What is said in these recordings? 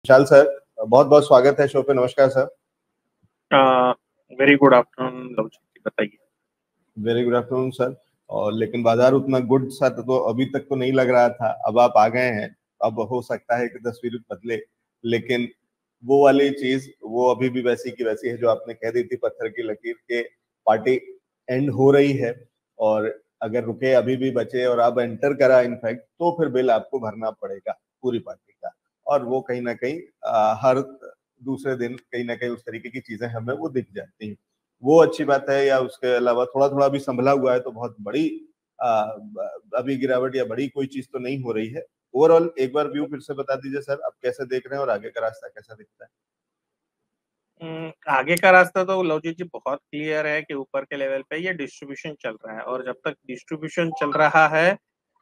विशाल sir, बहुत बहुत स्वागत है शो पे। नमस्कार sir. Very good afternoon Lavji, बताइए। Very good afternoon sir. और लेकिन बाजार उतना गुड सा तो अभी तक तो नहीं लग रहा था। अब आप आ गए हैं, अब हो सकता है कि तस्वीर बदले, लेकिन वो वाली चीज वो अभी भी वैसी की वैसी है जो आपने कह दी थी, पत्थर की लकीर के पार्टी एंड हो रही है। और अगर रुके अभी भी बचे और अब एंटर करा इनफैक्ट, तो फिर बिल आपको भरना पड़ेगा पूरी पार्टी का। और वो कहीं ना कहीं हर दूसरे दिन कहीं ना कहीं उस तरीके की चीजें हमें वो दिख जाती हैं। वो अच्छी बात है, या उसके अलावा थोड़ा थोड़ा भी संभला हुआ है तो बहुत बड़ी अभी गिरावट या बड़ी कोई चीज तो नहीं हो रही है। ओवरऑल एक बार व्यू फिर से बता दीजिए सर, आप कैसे देख रहे हैं और आगे का रास्ता कैसा दिखता है? आगे का रास्ता तो लवजी जी बहुत क्लियर है कि ऊपर के लेवल पे ये डिस्ट्रीब्यूशन चल रहा है, और जब तक डिस्ट्रीब्यूशन चल रहा है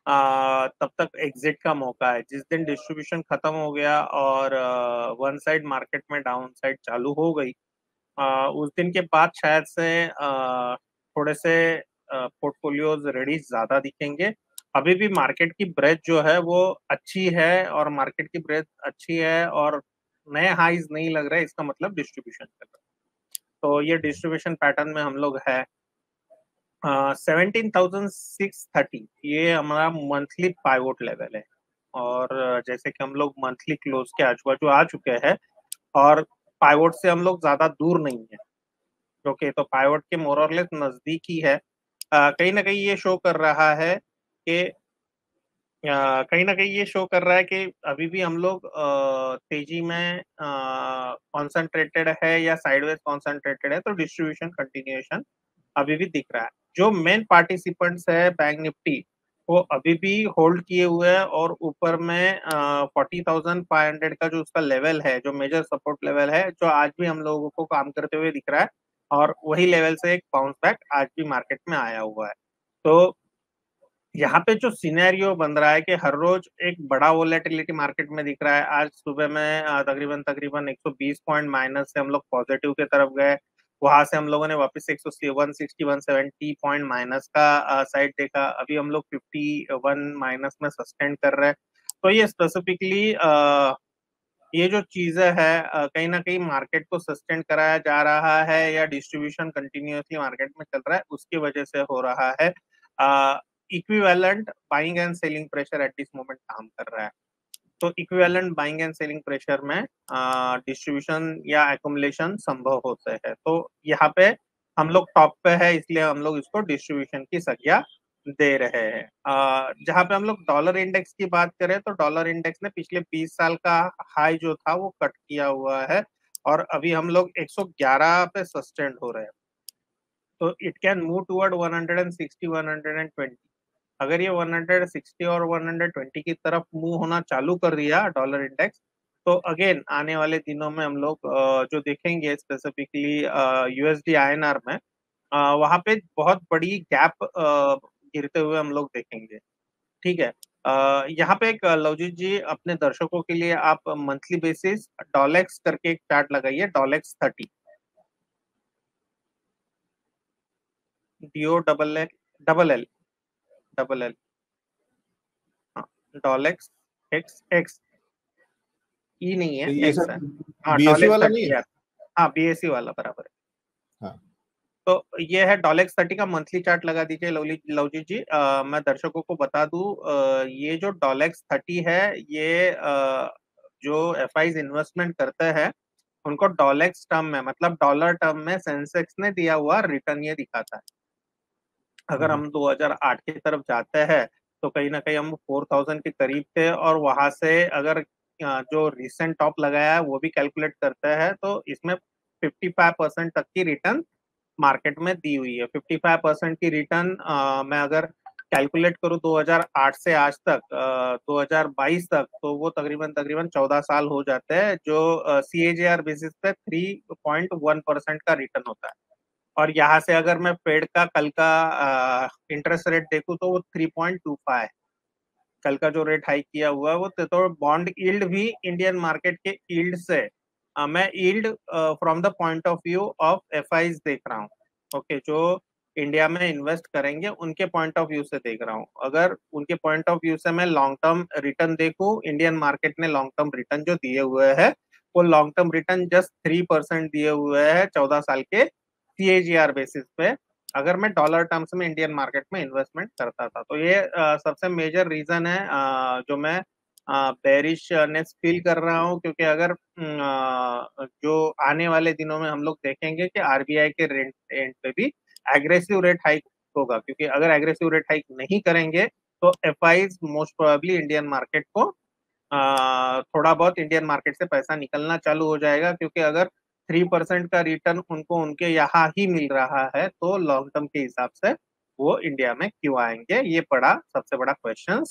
तब तक एग्जिट का मौका है। जिस दिन डिस्ट्रीब्यूशन खत्म हो गया और वन साइड मार्केट में डाउन साइड चालू हो गई, उस दिन के बाद शायद से थोड़े से पोर्टफोलियोज रेडी ज्यादा दिखेंगे। अभी भी मार्केट की ब्रेथ जो है वो अच्छी है, और मार्केट की ब्रेथ अच्छी है और नए हाईज नहीं लग रहे, इसका मतलब डिस्ट्रीब्यूशन चल रहा है। तो ये डिस्ट्रीब्यूशन पैटर्न में हम लोग है। 17,630 ये हमारा मंथली पाइवोट लेवल है, और जैसे कि हम लोग मंथली क्लोज के आजू बाजू आ चुके हैं, और पाइवोट से हम लोग ज्यादा दूर नहीं है। ओके, तो पाइवोट के मोर और लेस नजदीक ही है। कहीं ना कहीं ये शो कर रहा है कि कहीं ना कहीं ये शो कर रहा है कि अभी भी हम लोग तेजी में कॉन्सेंट्रेटेड है या साइडवेज कॉन्सेंट्रेटेड है, तो डिस्ट्रीब्यूशन कंटिन्यूएशन अभी भी दिख रहा है। जो मेन पार्टिसिपेंट्स है बैंक निफ्टी, वो अभी भी होल्ड किए हुए हैं, और ऊपर में 40,500 का जो उसका लेवल है, जो मेजर सपोर्ट लेवल है, जो आज भी हम लोगों को काम करते हुए दिख रहा है, और वही लेवल से एक बाउंस बैक आज भी मार्केट में आया हुआ है। तो यहाँ पे जो सिनेरियो बन रहा है कि हर रोज एक बड़ा वोलेटिलिटी मार्केट में दिख रहा है। आज सुबह में तकरीबन तकरीबन 120 पॉइंट माइनस से हम लोग पॉजिटिव की तरफ गए। वहां से हम लोगों ने वापस 160 170 पॉइंट माइनस का साइड देखा। अभी हम लोग 51 माइनस में सस्टेन कर रहे हैं। तो ये स्पेसिफिकली ये जो चीजें है कहीं ना कहीं मार्केट को सस्टेन कराया जा रहा है, या डिस्ट्रीब्यूशन कंटिन्यूअसली मार्केट में चल रहा है, उसकी वजह से हो रहा है। Equivalent buying and selling pressure at this moment काम कर रहा है। तो equivalent buying and selling pressure में डिस्ट्रीब्यूशन या एकुमुलेशन संभव होते हैं। तो यहाँ पे हम लोग टॉप पे है, इसलिए हम लोग इसको डिस्ट्रीब्यूशन की संज्ञा दे रहे हैं। जहाँ पे हम लोग डॉलर इंडेक्स की बात करें, तो डॉलर इंडेक्स ने पिछले 20 साल का हाई जो था वो कट किया हुआ है, और अभी हम लोग 111 पे सस्टेंड हो रहे हैं। तो इट कैन मूव टुवर्ड 160 120। अगर ये 160 और 120 की तरफ मूव होना चालू कर दिया डॉलर इंडेक्स, तो अगेन आने वाले दिनों में हम लोग जो देखेंगे स्पेसिफिकली यूएसडी आईएनआर में, वहां पे बहुत बड़ी गैप गिरते हुए हम लोग देखेंगे। ठीक है। यहाँ पे एक लवजीत जी अपने दर्शकों के लिए आप मंथली बेसिस डॉलेक्स करके एक चार्ट लगाइए, डॉलेक्स 30, डीओ डबल एल, हाँ, डॉलेक्स एक्स एक्स, ई नहीं है, ये एक्स है। सर हाँ, बीएससी डॉलेक्स वाला नहीं 30 है? है। हाँ, बीएससी वाला बराबर है। हाँ। तो ये है डॉलेक्स 30 का मंथली चार्ट लगा दीजिए लवजीत जी। मैं दर्शकों को बता दूं, ये जो डॉलेक्स 30 है, ये जो एफआईज इन्वेस्टमेंट करते हैं उनको डॉलेक्स टर्म में, मतलब डॉलर टर्म में सेंसेक्स ने दिया हुआ रिटर्न ये दिखाता है। अगर हम 2008 की तरफ जाते हैं, तो कहीं ना कहीं हम 4000 के करीब थे, और वहां से अगर जो रिसेंट टॉप लगाया है वो भी कैलकुलेट करते हैं, तो इसमें 55% तक की रिटर्न मार्केट में दी हुई है। 55% की रिटर्न मैं अगर कैलकुलेट करूं 2008 से आज तक 2022 तक, तो वो तकरीबन तकरीबन 14 साल हो जाते हैं, जो सीएजीआर बेसिस पे 3.1% का रिटर्न होता है। और यहाँ से अगर मैं फेड का कल का इंटरेस्ट रेट देखूं, तो वो 3.25 है। कल का जो रेट हाइक किया हुआ है वो, तो बॉन्ड यील्ड भी इंडियन मार्केट के यील्ड से मैं yield from the point of view of FIIs देख रहा हूँ। ओके, जो इंडिया में इन्वेस्ट करेंगे, उनके पॉइंट ऑफ व्यू से देख रहा हूँ। अगर उनके पॉइंट ऑफ व्यू से मैं लॉन्ग टर्म रिटर्न देखूं, इंडियन मार्केट ने लॉन्ग टर्म रिटर्न जो दिए हुए हैं वो लॉन्ग टर्म रिटर्न जस्ट 3% दिए हुए हैं 14 साल के CAGR बेसिस पे, अगर मैं डॉलर टर्म्स में इंडियन मार्केट में इन्वेस्टमेंट करता था। तो ये सबसे मेजर रीजन है जो मैं बेरिशनेस फील कर रहा हूँ, क्योंकि अगर जो आने वाले दिनों में हम लोग देखेंगे कि RBI के रेट एंड पे भी एग्रेसिव रेट हाइक होगा, क्योंकि अगर एग्रेसिव रेट हाइक नहीं करेंगे तो FIs most probably Indian market को थोड़ा बहुत इंडियन मार्केट से पैसा निकलना चालू हो जाएगा, क्योंकि अगर 3% का रिटर्न उनको उनके यहाँ ही मिल रहा है तो लॉन्ग टर्म के हिसाब से वो इंडिया में क्यों आएंगे, ये बड़ा सबसे बड़ा क्वेश्चन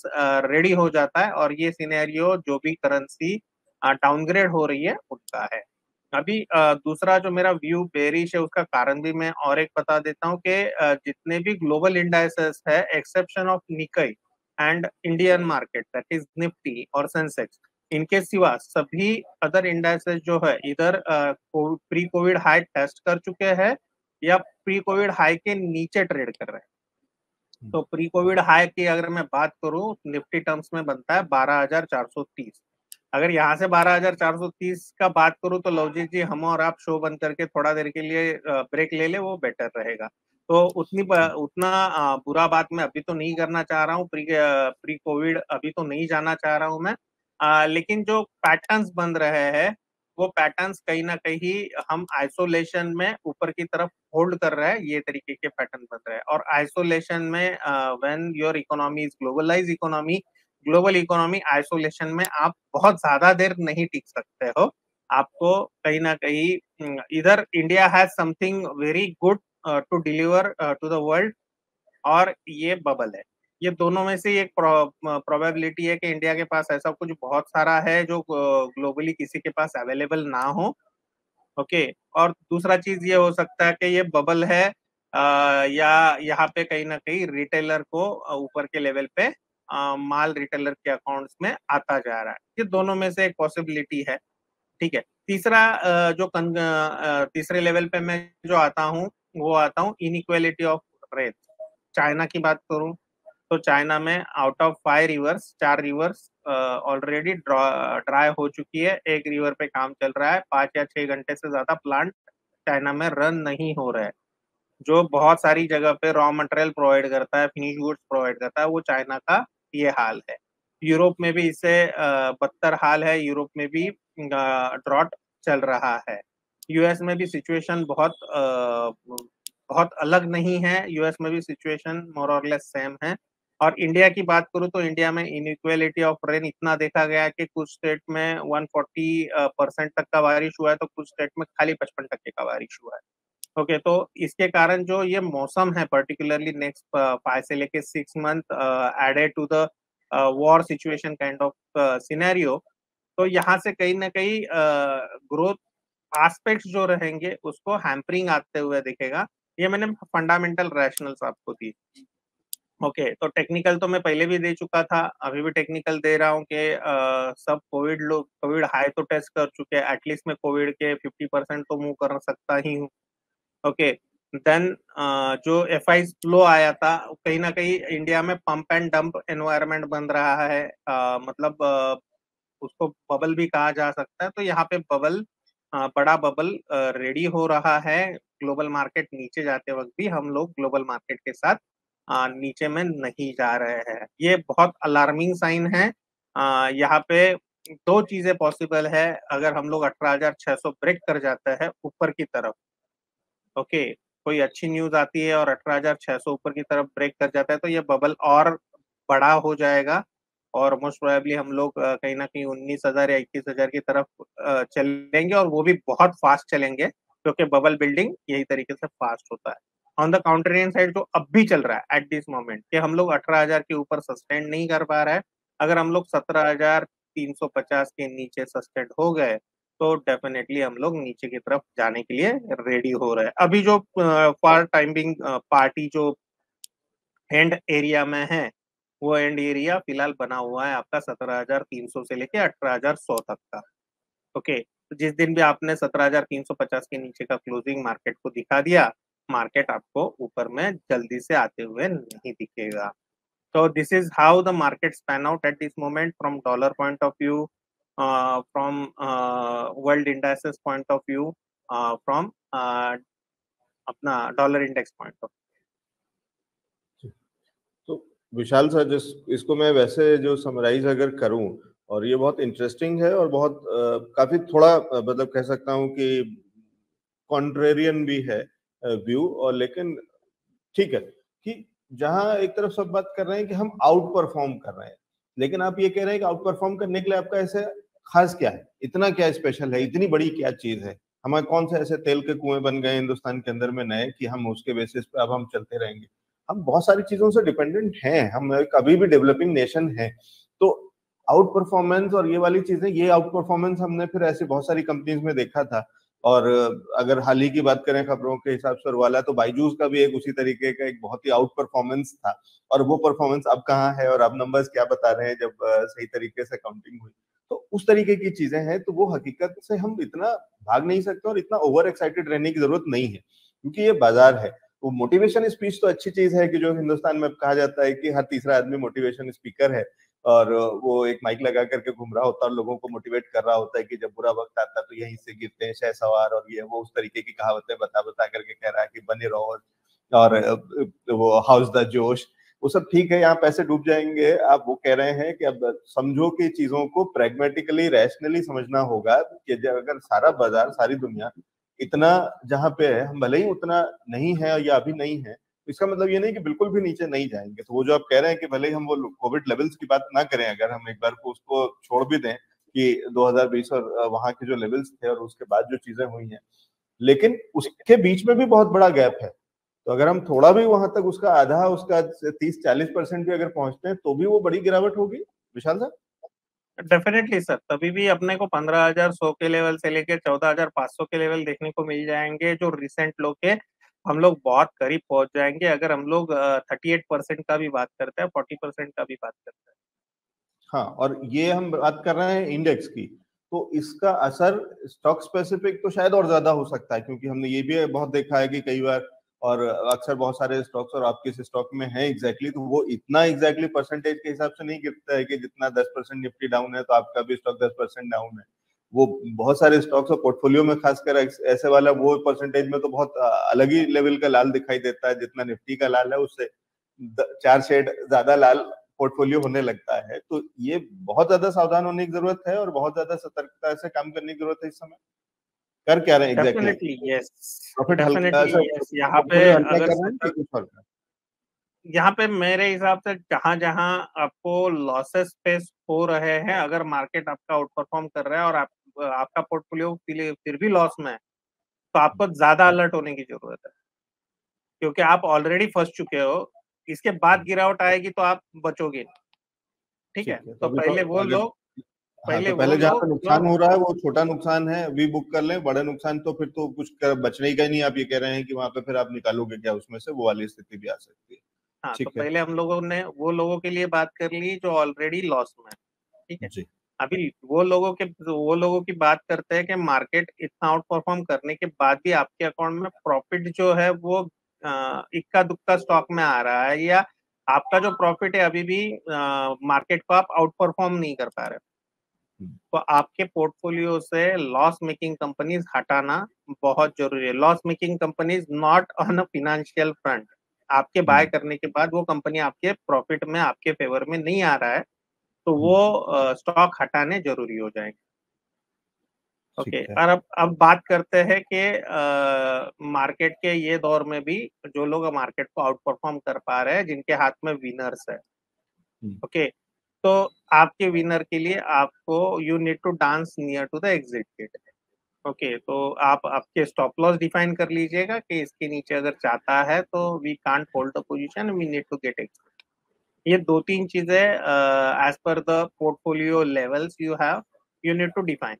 रेडी हो जाता है। और ये सिनेरियो जो भी करेंसी डाउनग्रेड हो रही है उनका है। अभी दूसरा जो मेरा व्यू बेरिश है उसका कारण भी मैं और एक बता देता हूँ कि जितने भी ग्लोबल इंडाइसेस है exception of Nikkei and Indian market that is Nifty और सेंसेक्स, इनके सिवा सभी अदर इंडाइसेस जो है इधर प्री कोविड हाई टेस्ट कर चुके हैं या प्री कोविड हाई के नीचे ट्रेड कर रहे हैं। तो प्री कोविड हाई की अगर मैं बात करूं निफ्टी टर्म्स में बनता है 12,430। अगर यहाँ से 12,430 का बात करूं तो लवजीत जी हम और आप शो बंद करके थोड़ा देर के लिए ब्रेक ले ले, वो बेटर रहेगा। तो उतना बुरा बात मैं अभी तो नहीं करना चाह रहा हूँ, प्री कोविड अभी तो नहीं जाना चाह रहा हूँ मैं। लेकिन जो पैटर्न्स बन रहे हैं वो पैटर्न्स कहीं ना कहीं हम आइसोलेशन में ऊपर की तरफ होल्ड कर रहे हैं, ये तरीके के पैटर्न बन रहे हैं। और आइसोलेशन में when your economy is globalize economy, global economy isolation में आप बहुत ज्यादा देर नहीं टिक सकते हो। आपको कहीं ना कहीं इधर India has something very good to deliver to the world, और ये बबल है। ये दोनों में से एक प्रोबेबिलिटी है कि इंडिया के पास ऐसा कुछ बहुत सारा है जो ग्लोबली किसी के पास अवेलेबल ना हो। ओके। और दूसरा चीज ये हो सकता है कि ये बबल है या यहाँ पे कहीं ना कहीं रिटेलर को ऊपर के लेवल पे माल रिटेलर के अकाउंट्स में आता जा रहा है। ये दोनों में से एक पॉसिबिलिटी है। ठीक है। तीसरा तीसरे लेवल पे मैं जो आता हूँ वो आता हूँ इनइक्वालिटी ऑफ रेट। चाइना की बात करूं तो चाइना में out of 5 reverse 4 reverse already dry हो चुकी है, एक रिवर पे काम चल रहा है, 5 या 6 घंटे से ज्यादा प्लांट चाइना में रन नहीं हो रहा है। जो बहुत सारी जगह पे रॉ मटेरियल प्रोवाइड करता है, फिनिश गुड्स प्रोवाइड करता है, वो चाइना का ये हाल है। यूरोप में भी इससे बदतर हाल है, यूरोप में भी ड्रॉट चल रहा है। US में भी सिचुएशन बहुत अलग नहीं है, US में भी सिचुएशन मोर और लेस सेम है। और इंडिया की बात करूं तो इंडिया में इनइक्वालिटी ऑफ रेन इतना देखा गया है कि कुछ स्टेट में 140% तक का बारिश हुआ है, तो कुछ स्टेट में खाली 55% का बारिश हुआ है। ओके। तो इसके कारण जो ये मौसम है पर्टिकुलरली नेक्स्ट 5 से लेके 6 month added to the war situation kind of scenario, तो यहाँ से कहीं ना कहीं ग्रोथ एस्पेक्ट्स जो रहेंगे उसको हैम्परिंग आते हुए दिखेगा। ये मैंने फंडामेंटल रैशनल्स आपको दी। ओके। तो टेक्निकल तो मैं पहले भी दे चुका था, अभी भी टेक्निकल दे रहा हूँ कि सब कोविड हाई तो टेस्ट कर चुके हैं, एटलीस्ट मैं कोविड के 50% तो मूव कर सकता ही हूँ। ओके। देन जो FI फ्लो आया था कहीं ना कहीं इंडिया में पंप एंड डंप एनवायरनमेंट बन रहा है, मतलब उसको बबल भी कहा जा सकता है। तो यहाँ पे बबल बड़ा बबल रेडी हो रहा है। ग्लोबल मार्केट नीचे जाते वक्त भी हम लोग ग्लोबल मार्केट के साथ नीचे में नहीं जा रहे हैं, ये बहुत अलार्मिंग साइन है। यहाँ पे दो चीजें पॉसिबल है, अगर हम लोग 18,600 ब्रेक कर जाता है ऊपर की तरफ। ओके। कोई अच्छी न्यूज आती है और 18,600 ऊपर की तरफ ब्रेक कर जाता है तो ये बबल और बड़ा हो जाएगा, और मोस्ट प्रोबेबली हम लोग कहीं ना कहीं 19,000 या 21,000 की तरफ चलेंगे, और वो भी बहुत फास्ट चलेंगे क्योंकि बबल बिल्डिंग यही तरीके से फास्ट होता है। ऑन द काउंटरियन साइड जो अब भी चल रहा है एट दिस मोमेंट कि हम लोग 18,000 के ऊपर सस्टेन नहीं कर पा रहा है, अगर हम लोग 17,350 के नीचे सस्टेन हो गए तो डेफिनेटली हम लोग नीचे की तरफ जाने के लिए रेडी हो रहे हैं। अभी जो फॉर टाइमिंग पार्टी जो एंड एरिया में है वो एंड एरिया फिलहाल बना हुआ है आपका 17,300 से लेके 18,100 तक का। ओके। तो जिस दिन भी आपने 17,350 के नीचे का क्लोजिंग मार्केट को दिखा दिया मार्केट आपको ऊपर में जल्दी से आते हुए नहीं दिखेगा। So this is how the markets pan out at this moment from dollar point of view, from world indices point of view, from अपना डॉलर इंडेक्स पॉइंट ऑफ। तो विशाल सर, जिस इसको मैं वैसे जो समराइज अगर करूं, और ये बहुत इंटरेस्टिंग है और बहुत काफी थोड़ा मतलब कह सकता हूं कि कॉन्ट्रेरियन भी है व्यू, और लेकिन ठीक है कि जहां एक तरफ सब बात कर रहे हैं कि हम आउट परफॉर्म कर रहे हैं, लेकिन आप ये कह रहे हैं कि आउट परफॉर्म करने के लिए आपका ऐसे खास क्या है, इतना क्या स्पेशल है, इतनी बड़ी क्या चीज है, हमारे कौन से ऐसे तेल के कुएं बन गए हिंदुस्तान के अंदर में नए कि हम उसके बेसिस पे अब हम चलते रहेंगे। हम बहुत सारी चीजों से डिपेंडेंट हैं, हम एक अभी भी डेवलपिंग नेशन है। तो आउट परफॉर्मेंस और ये वाली चीजें, ये आउट परफॉर्मेंस हमने फिर ऐसी बहुत सारी कंपनीज में देखा था। और अगर हाल ही की बात करें खबरों के हिसाब से वाला, तो बायजूस का भी एक उसी तरीके का एक बहुत ही आउट परफॉर्मेंस था। और वो परफॉर्मेंस अब कहाँ है और अब नंबर्स क्या बता रहे हैं जब सही तरीके से काउंटिंग हुई। तो उस तरीके की चीजें हैं, तो वो हकीकत से हम इतना भाग नहीं सकते और इतना ओवर एक्साइटेड रहने की जरूरत नहीं है, क्योंकि ये बाजार है। वो मोटिवेशन स्पीच तो अच्छी चीज है कि जो हिंदुस्तान में कहा जाता है कि हर तीसरा आदमी मोटिवेशन स्पीकर है, और वो एक माइक लगा करके घूम रहा होता है और लोगों को मोटिवेट कर रहा होता है कि जब बुरा वक्त आता है तो यहीं से गिरते हैं शहसवार, और ये वो उस तरीके की कहावतें बता बता करके कह रहा है कि बने रहो, और वो हाउस द जोश, वो सब ठीक है, यहाँ पैसे डूब जाएंगे। आप वो कह रहे हैं कि अब समझो कि चीजों को प्रैग्मेटिकली रैशनली समझना होगा कि अगर सारा बाजार, सारी दुनिया इतना जहां पे है, हम भले ही उतना नहीं है या अभी नहीं है, इसका मतलब ये नहीं कि बिल्कुल भी नीचे नहीं जाएंगे। तो वो जो आप कह रहे हैं कि भले ही हम वो कोविड लेवल्स की बात ना करें, अगर हम एक बार को उसको छोड़ भी दें कि 2020 और वहां के जो लेवल्स थे और उसके बाद जो चीजें हुई हैं, लेकिन उसके बीच में भी बहुत बड़ा गैप है। तो अगर हम थोड़ा भी वहां तक उसका आधा, उसका 30-40% भी अगर पहुंचते हैं तो भी वो बड़ी गिरावट होगी विशाल सर। डेफिनेटली सर, तभी भी अपने को 15,100 के लेवल से लेकर 14,500 के लेवल देखने को मिल जाएंगे, जो रिसेंट लो के हम लोग बहुत करीब पहुंच जाएंगे अगर हम लोग 38% का भी बात करते हैं, 40% का भी बात करते हैं। हाँ, और ये हम बात कर रहे हैं इंडेक्स की, तो इसका असर स्टॉक स्पेसिफिक तो शायद और ज्यादा हो सकता है, क्योंकि हमने ये भी बहुत देखा है कि कई बार और अक्सर बहुत सारे स्टॉक्स, और आपके स्टॉक में है एग्जैक्टली, तो वो इतना एग्जैक्टली परसेंटेज के हिसाब से नहीं गिरता है कि जितना 10% निफ्टी डाउन है तो आपका भी स्टॉक 10% डाउन है। वो बहुत सारे स्टॉक्स और पोर्टफोलियो में खासकर ऐसे वाला वो परसेंटेज में तो बहुत अलग ही लेवल का लाल दिखाई देता है, जितना निफ्टी का लाल है उससे 4 शेड ज्यादा लाल पोर्टफोलियो होने लगता है। तो ये बहुत ज्यादा सावधान होने की जरूरत है और बहुत ज्यादा सतर्कता से काम करने की जरूरत है। इस समय कर क्या रहे हैं एग्जैक्टली? डेफिनेटली यस, प्रॉफिट हल्का डेफिनेटली सा, यस। यहाँ पे पोर्टफोलियो हल्का अगर कर रहे हैं कि सतर्क, कुछ और? यहाँ पे मेरे हिसाब से जहां जहां आपको लॉसेस फेस हो रहे हैं, अगर मार्केट आपका आउट परफॉर्म कर रहा है और आपका पोर्टफोलियो फिर भी लॉस में है, तो आपको ज्यादा अलर्ट होने की जरूरत है, क्योंकि आप ऑलरेडी फंस चुके हो। इसके बाद गिरावट आएगी तो आप बचोगे नहीं। ठीक है, ठीक है, तो तो अभी तो अगर, हाँ, पहले तो वो पहले जहाँ पे लोग जो नुकसान हो रहा है वो छोटा नुकसान है, वी बुक कर लें। बड़ा नुकसान तो फिर तो कुछ बचने ही का ही नहीं। आप ये कह रहे हैं कि वहां पे फिर आप निकालोगे क्या उसमें से, वो वाली स्थिति भी आ सकती है। हाँ, तो ठीक है पहले हम लोगों ने वो लोगों के लिए बात कर ली जो ऑलरेडी लॉस में है। ठीक है, जी। अभी वो लोगों की बात करते हैं कि मार्केट इतना आउट परफॉर्म करने के बाद भी आपके अकाउंट में प्रॉफिट जो है वो इक्का दुक्का स्टॉक में आ रहा है, या आपका जो प्रॉफिट है अभी भी मार्केट को आप आउट परफॉर्म नहीं कर पा रहे। तो आपके पोर्टफोलियो से लॉस मेकिंग कंपनीज हटाना बहुत जरूरी है। Loss making companies not on a financial front, आपके बाय करने के बाद वो कंपनी आपके प्रॉफिट में, आपके फेवर में नहीं आ रहा है, तो वो स्टॉक हटाने जरूरी हो जाएंगे। ठीक ओके, है। और अब बात करते हैं कि मार्केट के ये दौर में भी जो लोग मार्केट को आउट परफॉर्म कर पा रहे हैं, जिनके हाथ में विनर्स है। ओके, तो आपके विनर के लिए आपको you need to dance near to the exit gate. Okay, तो आप आपके स्टॉप लॉस डिफाइन कर लीजिएगा कि इसके नीचे अगर जाता है तो we can't hold the position, we need to get exit. ये दो तीन चीजें as per the portfolio levels you have, you need to define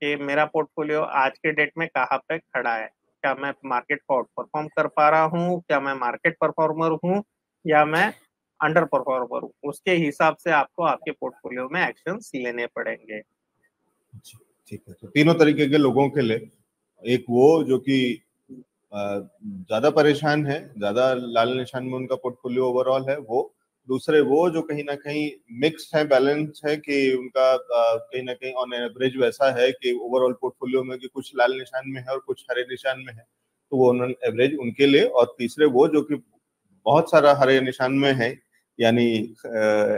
कि मेरा पोर्टफोलियो आज के डेट में कहाँ पे खड़ा है। क्या मैं मार्केट को आउट परफॉर्म कर पा रहा हूँ, क्या मैं मार्केट परफॉर्मर हूँ, या मैं अंडर परफॉर्मर हूँ। उसके हिसाब से आपको आपके पोर्टफोलियो में एक्शंस लेने पड़ेंगे। ठीक है, तो तीनों तरीके के लोगों के लिए, एक वो जो कि ज्यादा परेशान है, ज्यादा लाल निशान में उनका पोर्टफोलियो ओवरऑल है। वो दूसरे वो जो कहीं ना कहीं मिक्स्ड है, बैलेंस है कि उनका कहीं ना कहीं ऑन एवरेज वैसा है कि ओवरऑल पोर्टफोलियो में कि कुछ लाल निशान में है और कुछ हरे निशान में है, तो वो ऑन एवरेज उनके लिए। और तीसरे वो जो कि बहुत सारा हरे निशान में है, यानी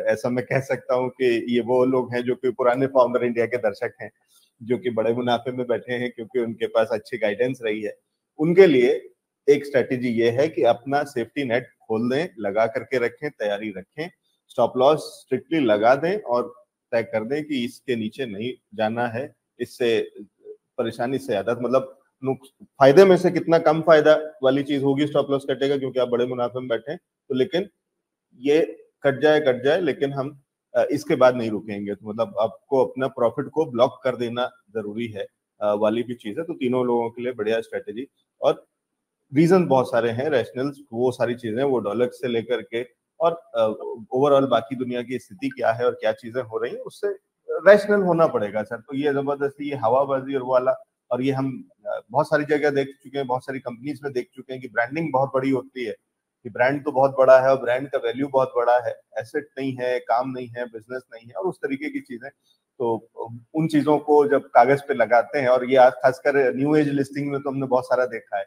ऐसा मैं कह सकता हूँ कि ये वो लोग हैं जो कि पुराने फाउंडर इंडिया के दर्शक हैं, जो कि बड़े मुनाफे में बैठे हैं क्योंकि उनके पास अच्छी गाइडेंस रही है। उनके लिए एक स्ट्रेटेजी ये है कि अपना सेफ्टी नेट खोल दें, लगा करके रखें, तैयारी रखें, स्टॉप लॉस स्ट्रिक्टली लगा दें और तय कर दें कि इसके नीचे नहीं जाना है। इससे परेशानी से ज्यादा मतलब फायदे में से कितना कम फायदा वाली चीज होगी, स्टॉप लॉस कटेगा क्योंकि आप बड़े मुनाफे में बैठे हैं, तो लेकिन ये कट जाए, लेकिन हम इसके बाद नहीं रुकेंगे। तो मतलब आपको अपना प्रॉफिट को ब्लॉक कर देना जरूरी है वाली भी चीज है। तो तीनों लोगों के लिए बढ़िया स्ट्रेटेजी, और रीजन बहुत सारे हैं, रैशनल्स, वो सारी चीजें, वो डॉलर से लेकर के और ओवरऑल बाकी दुनिया की स्थिति क्या है और क्या चीजें हो रही है, उससे रैशनल होना पड़ेगा सर। तो ये जबरदस्ती, ये हवाबाजी और वो वाला, और ये हम बहुत सारी जगह देख चुके हैं, बहुत सारी कंपनीज में देख चुके हैं कि ब्रांडिंग बहुत बड़ी होती है, कि ब्रांड तो बहुत बड़ा है और ब्रांड का वैल्यू बहुत बड़ा है, एसेट नहीं है, काम नहीं है, बिजनेस नहीं है, और उस तरीके की चीजें। तो उन चीजों को जब कागज पे लगाते हैं, और ये आज खासकर न्यू एज लिस्टिंग में तो हमने बहुत सारा देखा है।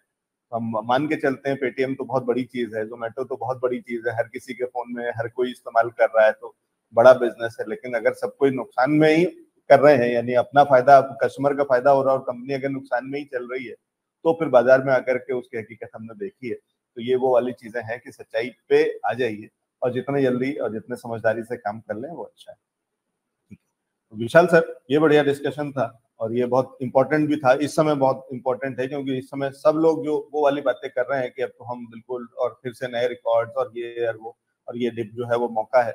हम मान के चलते हैं पेटीएम तो बहुत बड़ी चीज है, जोमेटो तो बहुत बड़ी चीज है, हर किसी के फोन में हर कोई इस्तेमाल कर रहा है, तो बड़ा बिजनेस है। लेकिन अगर सब कोई नुकसान में ही कर रहे हैं, यानी अपना फायदा, कस्टमर का फायदा हो रहा है और कंपनी अगर नुकसान में ही चल रही है, तो फिर बाजार में आकर के उसकी हकीकत हमने देखी है। तो ये वो वाली चीजें हैं कि सच्चाई पे आ जाइए और जितने जल्दी और जितने समझदारी से काम कर लें वो अच्छा है। विशाल सर, ये बढ़िया डिस्कशन था और ये बहुत इंपॉर्टेंट भी था, इस समय बहुत इंपॉर्टेंट है क्योंकि इस समय सब लोग जो वो वाली बातें कर रहे हैं कि अब तो हम बिल्कुल और फिर से नए रिकॉर्ड्स और ये और वो, और ये डिप जो है वो मौका है,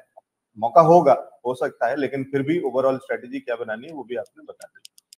मौका होगा, हो सकता है, लेकिन फिर भी ओवरऑल स्ट्रेटेजी क्या बनानी है वो भी आपने बता दी।